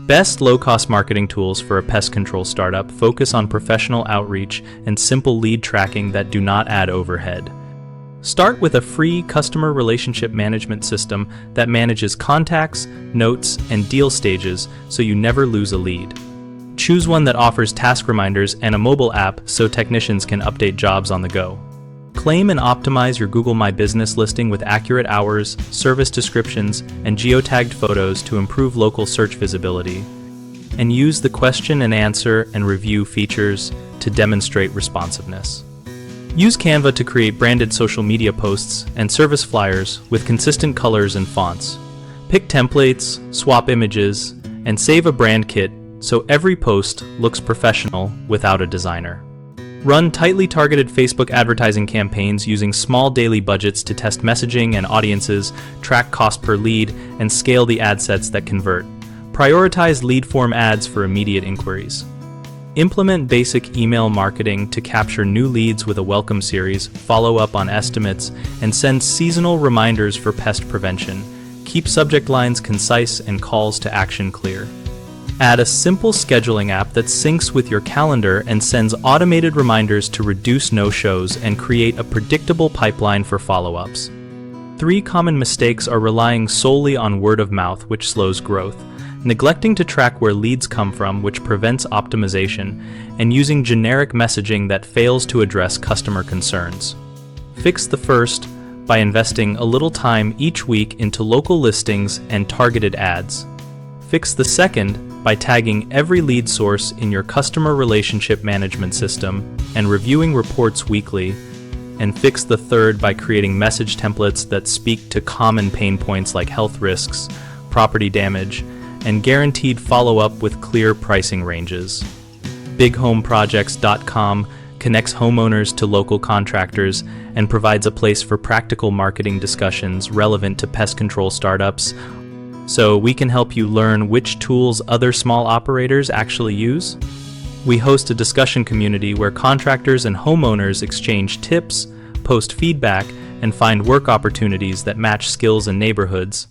Best low-cost marketing tools for a pest control startup focus on professional outreach and simple lead tracking that do not add overhead. Start with a free customer relationship management system that manages contacts, notes, and deal stages so you never lose a lead. Choose one that offers task reminders and a mobile app so technicians can update jobs on the go. Claim and optimize your Google My Business listing with accurate hours, service descriptions, and geotagged photos to improve local search visibility. And use the question and answer and review features to demonstrate responsiveness. Use Canva to create branded social media posts and service flyers with consistent colors and fonts. Pick templates, swap images, and save a brand kit so every post looks professional without a designer. Run tightly targeted Facebook advertising campaigns using small daily budgets to test messaging and audiences, track cost per lead, and scale the ad sets that convert. Prioritize lead form ads for immediate inquiries. Implement basic email marketing to capture new leads with a welcome series, follow up on estimates, and send seasonal reminders for pest prevention. Keep subject lines concise and calls to action clear. Add a simple scheduling app that syncs with your calendar and sends automated reminders to reduce no-shows and create a predictable pipeline for follow-ups. 3 common mistakes are relying solely on word of mouth, which slows growth, neglecting to track where leads come from, which prevents optimization, and using generic messaging that fails to address customer concerns. Fix the first by investing a little time each week into local listings and targeted ads. Fix the second by tagging every lead source in your customer relationship management system and reviewing reports weekly. And fix the third by creating message templates that speak to common pain points like health risks, property damage, and guaranteed follow-up with clear pricing ranges. BigHomeProjects.com connects homeowners to local contractors and provides a place for practical marketing discussions relevant to pest control startups, so we can help you learn which tools other small operators actually use. We host a discussion community where contractors and homeowners exchange tips, post feedback, and find work opportunities that match skills and neighborhoods.